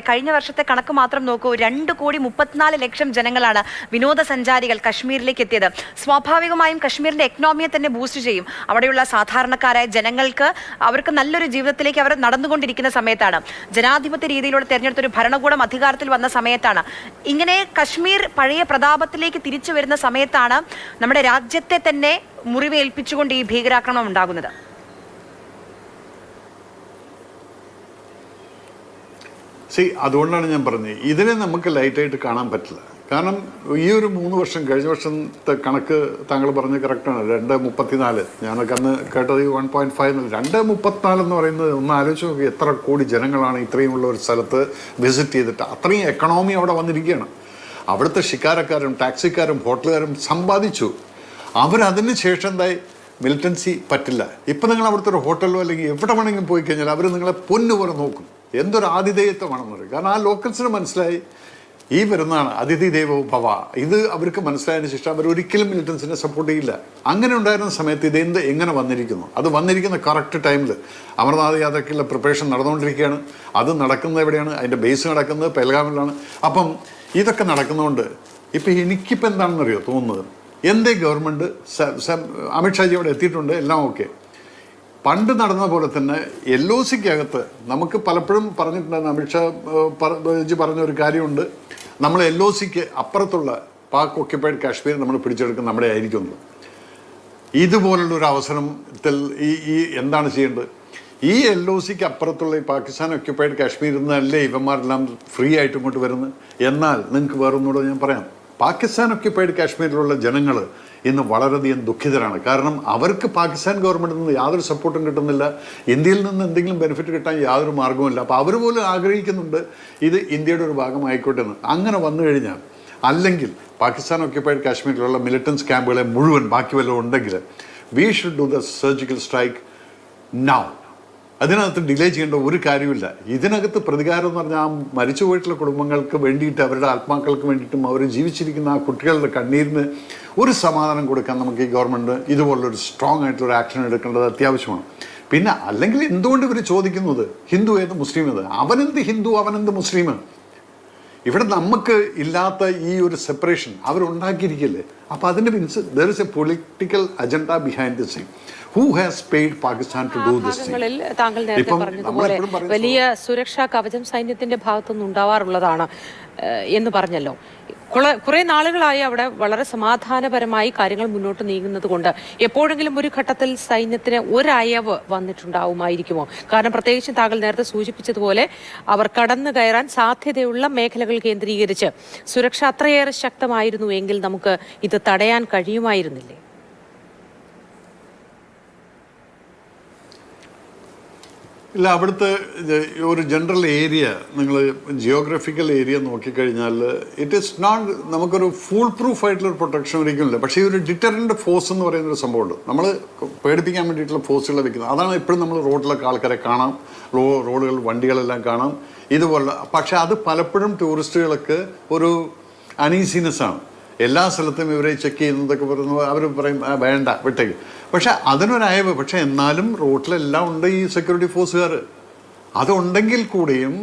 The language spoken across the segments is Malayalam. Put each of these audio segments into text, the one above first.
കഴിഞ്ഞ വർഷത്തെ കണക്ക് മാത്രം നോക്കൂ, 2,34,00,000 ജനങ്ങളാണ് വിനോദസഞ്ചാരികൾ കശ്മീരിലേക്ക് എത്തിയത്. സ്വാഭാവികമായും കശ്മീരിന്റെ എക്കണോമിയെ തന്നെ ബൂസ്റ്റ് ചെയ്യും. അവിടെയുള്ള സാധാരണക്കാരായ ജനങ്ങൾക്ക് അവർക്ക് നല്ലൊരു ജീവിതത്തിലേക്ക് അവർ നടന്നുകൊണ്ടിരിക്കുന്ന സമയത്താണ്, ജനാധിപത്യ രീതിയിലൂടെ തെരഞ്ഞെടുത്തൊരു ഭരണകൂടം അധികാരത്തിൽ വന്ന സമയത്താണ്, ഇങ്ങനെ കശ്മീർ പഴയ പ്രതാപത്തിലേക്ക് തിരിച്ചു വരുന്ന സമയത്താണ് നമ്മുടെ രാജ്യത്തെ തന്നെ മുറിവേൽപ്പിച്ചുകൊണ്ട് ഈ ഭീകരാക്രമണം ഉണ്ടാകുന്നത്. അതുകൊണ്ടാണ് ഞാൻ പറഞ്ഞത് ഇതിനെ നമുക്ക് ലൈറ്റായിട്ട് കാണാൻ പറ്റില്ല. കാരണം ഈ ഒരു 3 വർഷം, കഴിഞ്ഞ വർഷത്തെ കണക്ക് താങ്കൾ പറഞ്ഞത് കറക്റ്റാണ്. 2.34, ഞാനൊക്കെ അന്ന് കേട്ടത് 1.5. 2.34 എന്ന് പറയുന്നത് ഒന്ന് ആലോചിച്ച് നോക്കി, എത്ര കോടി ജനങ്ങളാണ് ഇത്രയുമുള്ള ഒരു സ്ഥലത്ത് വിസിറ്റ് ചെയ്തിട്ട്. അത്രയും എക്കണോമി അവിടെ വന്നിരിക്കുകയാണ്. അവിടുത്തെ ഷിക്കാരക്കാരും ടാക്സിക്കാരും ഹോട്ടലുകാരും സമ്പാദിച്ചു. അവരതിന് ശേഷം എന്തായി, മിലിറ്റൻസി പറ്റില്ല. ഇപ്പം നിങ്ങൾ അവിടുത്തെ ഒരു ഹോട്ടലിലോ അല്ലെങ്കിൽ എവിടെ വേണമെങ്കിലും പോയി കഴിഞ്ഞാൽ അവർ നിങ്ങളെ പൊന്നുപോലെ നോക്കും. എന്തൊരു ആതിഥേയത്വമാണെന്ന് പറയും. കാരണം ആ ലോക്കൽസിന് മനസ്സിലായി ഈ വരുന്നതാണ് അതിഥി ദേവോ ഭവ. ഇത് അവർക്ക് മനസ്സിലായതിനു ശേഷം അവർ ഒരിക്കലും മിലിറ്റൻസിനെ സപ്പോർട്ട് ചെയ്യില്ല. അങ്ങനെ ഉണ്ടായിരുന്ന സമയത്ത് ഇതെന്ത് എങ്ങനെ വന്നിരിക്കുന്നു, അത് വന്നിരിക്കുന്ന കറക്റ്റ് ടൈമിൽ അമർനാഥ് യാത്രയ്ക്കുള്ള പ്രിപ്പറേഷൻ നടന്നുകൊണ്ടിരിക്കുകയാണ്. അത് നടക്കുന്നത് എവിടെയാണ്, അതിൻ്റെ ബേസ് നടക്കുന്നത് പെഹൽഗാമിലാണ്. അപ്പം ഇതൊക്കെ നടക്കുന്നതുകൊണ്ട് ഇപ്പം എനിക്കിപ്പോൾ എന്താണെന്നറിയോ തോന്നുന്നത്, എന്തേ ഗവൺമെൻറ് അമിത്ഷാജി അവിടെ എത്തിയിട്ടുണ്ട്, എല്ലാം ഓക്കെ. പണ്ട് നടന്ന പോലെ തന്നെ LOCക്കകത്ത് നമുക്ക് പലപ്പോഴും പറഞ്ഞിട്ടുണ്ടായിരുന്നു, അമിത്ഷാജി പറഞ്ഞ ഒരു കാര്യമുണ്ട്, നമ്മൾ LOCക്ക് അപ്പുറത്തുള്ള പാക് ഓക്യുപ്പൈഡ് കാശ്മീർ നമ്മൾ പിടിച്ചെടുക്കുന്ന നമ്മുടെ ആയിരിക്കുമല്ലോ. ഇതുപോലുള്ളൊരു അവസരത്തിൽ ഈ എന്താണ് ചെയ്യേണ്ടത്, ഈ LOCക്ക് അപ്പുറത്തുള്ള ഈ പാകിസ്ഥാൻ ഓക്യുപ്പൈഡ് കാശ്മീരിൽ നിന്നല്ലേ ഇവന്മാരെല്ലാം ഫ്രീ ആയിട്ട് ഇങ്ങോട്ട് വരുന്നത്. എന്നാൽ നിങ്ങൾക്ക് വേറൊന്നുകൂടെ ഞാൻ പറയാം, പാകിസ്ഥാൻ ഓക്യുപ്പൈഡ് കാശ്മീരിലുള്ള ജനങ്ങൾ ഇന്ന് വളരെയധികം ദുഃഖിതരാണ്. കാരണം അവർക്ക് പാകിസ്ഥാൻ ഗവൺമെൻറ്റിൽ നിന്ന് യാതൊരു സപ്പോർട്ടും കിട്ടുന്നില്ല, ഇന്ത്യയിൽ നിന്ന് എന്തെങ്കിലും ബെനിഫിറ്റ് കിട്ടാൻ യാതൊരു മാർഗവുമില്ല. അപ്പോൾ അവർ പോലും ആഗ്രഹിക്കുന്നുണ്ട് ഇത് ഇന്ത്യയുടെ ഒരു ഭാഗമായിക്കോട്ടെ എന്ന്. അങ്ങനെ വന്നു കഴിഞ്ഞാൽ, അല്ലെങ്കിൽ പാകിസ്ഥാൻ ഓക്യുപ്പൈഡ് കാശ്മീരിലുള്ള മിലിറ്റൻസ് ക്യാമ്പുകളെ മുഴുവൻ ബാക്കി വല്ലതും ഉണ്ടെങ്കിൽ we should do the surgical strike now. അതിനകത്ത് ഡിലേ ചെയ്യേണ്ട ഒരു കാര്യമില്ല. ഇതിനകത്ത് പ്രതികാരം എന്ന് പറഞ്ഞാൽ ആ മരിച്ചുപോയിട്ടുള്ള കുടുംബങ്ങൾക്ക് വേണ്ടിയിട്ട്, അവരുടെ ആത്മാക്കൾക്ക് വേണ്ടിയിട്ടും അവർ ജീവിച്ചിരിക്കുന്ന ആ കുട്ടികളുടെ കണ്ണീരിന് ഒരു സമാധാനം കൊടുക്കാൻ നമുക്ക് ഈ ഗവൺമെൻറ് ഇതുപോലൊരു സ്ട്രോങ് ആയിട്ടുള്ളൊരു ആക്ഷൻ എടുക്കേണ്ടത് അത്യാവശ്യമാണ്. പിന്നെ അല്ലെങ്കിൽ എന്തുകൊണ്ട് ഇവർ ചോദിക്കുന്നത് ഹിന്ദു ഏത് മുസ്ലിം ഏത്, അവനെന്ത് ഹിന്ദു അവനെന്ത് മുസ്ലിം, ഇവിടെ നമുക്ക് ഇല്ലാത്ത ഈ ഒരു സെപ്പറേഷൻ അവരുണ്ടാക്കിയിരിക്കില്ലേ. അപ്പോൾ അതിൻ്റെ means there is A political agenda behind this thing. Who has paid Pakistan to do this thing? താങ്കൾ നേരത്തെ പറഞ്ഞതുപോലെ വലിയ സുരക്ഷാ കവചം സൈന്യത്തിന്റെ ഭാഗത്തുനിന്ന് ഉണ്ടാവാറുള്ളതാണ് എന്ന് പറഞ്ഞല്ലോ. കുറെ നാളുകളായി അവിടെ വളരെ സമാധാനപരമായി കാര്യങ്ങൾ മുന്നോട്ട് നീങ്ങുന്നത് കൊണ്ട് എപ്പോഴെങ്കിലും ഒരു ഘട്ടത്തിൽ സൈന്യത്തിന് ഒരയവ് വന്നിട്ടുണ്ടാവുമായിരിക്കുമോ? കാരണം പ്രത്യേകിച്ചും താങ്കൾ നേരത്തെ സൂചിപ്പിച്ചതുപോലെ അവർ കടന്നു കയറാൻ സാധ്യതയുള്ള മേഖലകൾ കേന്ദ്രീകരിച്ച് സുരക്ഷ അത്രയേറെ ശക്തമായിരുന്നു എങ്കിൽ നമുക്ക് ഇത് തടയാൻ കഴിയുമായിരുന്നില്ലേ? ഇല്ല, അവിടുത്തെ ഒരു ജനറൽ ഏരിയ, നിങ്ങൾ ജിയോഗ്രഫിക്കൽ ഏരിയ നോക്കിക്കഴിഞ്ഞാൽ ഇറ്റ് ഈസ് നോട്ട്, നമുക്കൊരു ഫുൾ പ്രൂഫ് ആയിട്ടുള്ളൊരു പ്രൊട്ടക്ഷൻ ഒരിക്കലുമില്ല. പക്ഷേ ഈ ഒരു ഡിറ്ററൻറ്റ് ഫോഴ്സ് എന്ന് പറയുന്നൊരു സംഭവമുണ്ട്. നമ്മൾ പേടിപ്പിക്കാൻ വേണ്ടിയിട്ടുള്ള ഫോഴ്സുകൾ വെക്കുന്നത്, അതാണ് എപ്പോഴും നമ്മൾ റോഡിലൊക്കെ ആൾക്കാരെ കാണാം, റോഡുകൾ വണ്ടികളെല്ലാം കാണാം ഇതുപോലെ. പക്ഷേ അത് പലപ്പോഴും ടൂറിസ്റ്റുകൾക്ക് ഒരു അനീസിനെസ്സാണ്. എല്ലാ സ്ഥലത്തും ഇവരെ ചെക്ക് ചെയ്യുന്നതൊക്കെ പറയുന്നു, അവർ പറയും വേണ്ട വിട്ടേക്ക്. പക്ഷെ അതിനൊരയവ്, പക്ഷെ എന്നാലും റോട്ടിലെല്ലാം ഉണ്ട് ഈ സെക്യൂരിറ്റി ഫോഴ്സുകാർ. അതുണ്ടെങ്കിൽ കൂടിയും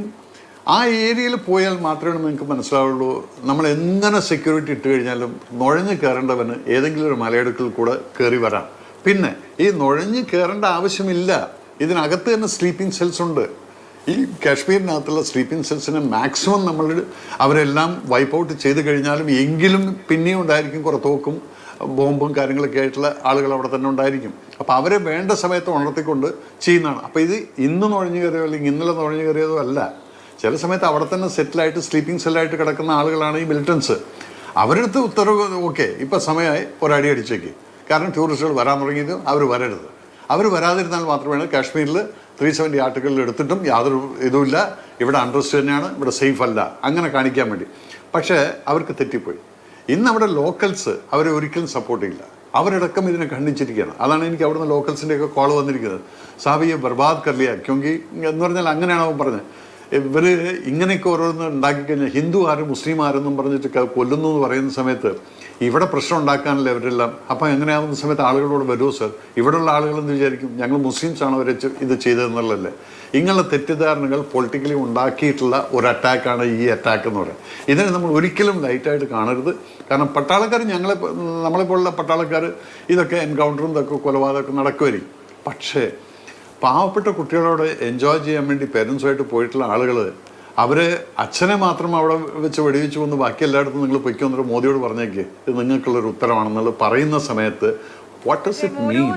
ആ ഏരിയയിൽ പോയാൽ മാത്രമേ നിങ്ങൾക്ക് മനസ്സിലാവുള്ളൂ, നമ്മൾ എങ്ങനെ സെക്യൂരിറ്റി ഇട്ട് കഴിഞ്ഞാലും നുഴഞ്ഞ് കയറേണ്ടവന് ഏതെങ്കിലും ഒരു മലയിടുക്കിൽ കൂടെ കയറി വരാം. പിന്നെ ഈ നുഴഞ്ഞ് കയറേണ്ട ആവശ്യമില്ല, ഇതിനകത്ത് തന്നെ സ്ലീപ്പിംഗ് സെൽസ് ഉണ്ട്. ഈ കാശ്മീരിനകത്തുള്ള സ്ലീപ്പിംഗ് സെൽസിനെ മാക്സിമം നമ്മൾ അവരെല്ലാം വൈപ്പ് ഔട്ട് ചെയ്ത് കഴിഞ്ഞാലും എങ്കിലും പിന്നെയും ഉണ്ടായിരിക്കും കുറേ തോക്കും ബോംബും കാര്യങ്ങളൊക്കെ ആയിട്ടുള്ള ആളുകൾ അവിടെ തന്നെ ഉണ്ടായിരിക്കും. അപ്പോൾ അവരെ വേണ്ട സമയത്ത് ഉണർത്തിക്കൊണ്ട് ചെയ്യുന്നതാണ്. അപ്പോൾ ഇത് ഇന്ന് നുഴഞ്ഞു കയറിയോ അല്ലെങ്കിൽ ഇന്നലെ നുഴഞ്ഞു കയറിയതോ അല്ല. ചില സമയത്ത് അവിടെ തന്നെ സെറ്റിലായിട്ട് സ്ലീപ്പിംഗ് സെല്ലായിട്ട് കിടക്കുന്ന ആളുകളാണ് ഈ മിലിറ്റൻസ്. അവരെടുത്ത് ഉത്തരവ് ഓക്കെ ഇപ്പം സമയമായി ഒരടി അടിച്ചേക്ക്. കാരണം ടൂറിസ്റ്റുകൾ വരാൻ തുടങ്ങിയത് അവർ വരരുത്. അവർ വരാതിരുന്നാൽ മാത്രമേ കാശ്മീരിൽ 370 ആർട്ടിക്കിളിൽ എടുത്തിട്ടും യാതൊരു ഇതുമില്ല, ഇവിടെ അൺട്രസ്റ്റ് തന്നെയാണ്, ഇവിടെ സേഫ് അല്ല, അങ്ങനെ കാണിക്കാൻ വേണ്ടി. പക്ഷേ അവർക്ക് തെറ്റിപ്പോയി. ഇന്ന് അവിടെ ലോക്കൽസ് അവരെ ഒരിക്കലും സപ്പോർട്ട് ചെയ്യില്ല. അവരടക്കം ഇതിനെ ഖണ്ഡിച്ചിരിക്കുകയാണ്. അതാണ് എനിക്ക് അവിടുന്ന് ലോക്കൽസിൻ്റെയൊക്കെ കോൾ വന്നിരിക്കുന്നത്. സാബിയെ ബർബാദ് കറിയ ക്യോങ്കി എന്ന് പറഞ്ഞാൽ അങ്ങനെയാണ് അവൻ പറഞ്ഞത്. ഇവര് ഇങ്ങനെയൊക്കെ ഓരോന്ന് ഉണ്ടാക്കി കഴിഞ്ഞാൽ ഹിന്ദു ആരും മുസ്ലിം ആരെന്നും പറഞ്ഞിട്ട് കൊല്ലുന്നു എന്ന് പറയുന്ന സമയത്ത് ഇവിടെ പ്രശ്നം ഉണ്ടാക്കാനല്ലേ അവരെല്ലാം. അപ്പം എങ്ങനെയാവുന്ന സമയത്ത് ആളുകളോട് വരുമോ സർ? ഇവിടെയുള്ള ആളുകൾ എന്ന് വിചാരിക്കും ഞങ്ങൾ മുസ്ലിംസാണ് അവരെ ഇത് ചെയ്തതെന്നുള്ളതല്ലേ. ഇങ്ങനെയുള്ള തെറ്റിദ്ധാരണകൾ പൊളിറ്റിക്കലി ഉണ്ടാക്കിയിട്ടുള്ള ഒരു അറ്റാക്കാണ് ഈ അറ്റാക്ക് എന്ന് പറയുന്നത്. ഇതിനെ നമ്മൾ ഒരിക്കലും ലൈറ്റായിട്ട് കാണരുത്. കാരണം പട്ടാളക്കാർ നമ്മളെപ്പോലുള്ള പട്ടാളക്കാർ ഇതൊക്കെ എൻകൗണ്ടറും ഇതൊക്കെ കൊലപാതകമൊക്കെ നടക്കുമായിരിക്കും. പക്ഷേ പാവപ്പെട്ട കുട്ടികളോട് എൻജോയ് ചെയ്യാൻ വേണ്ടി പേരൻസുമായിട്ട് പോയിട്ടുള്ള ആളുകൾ അവരെ അച്ഛനെ മാത്രം അവിടെ വെച്ച് വെടിവെച്ച് കൊന്ന് ബാക്കി എല്ലായിടത്തും നിങ്ങൾ പൊയ്ക്കൊന്നിട്ട് മോദിയോട് പറഞ്ഞേക്ക് ഇത് നിങ്ങൾക്കുള്ളൊരു ഉത്തരവാണെന്നുള്ളത് പറയുന്ന സമയത്ത് വാട്ട് ഡസ് ഇറ്റ് മീൻ?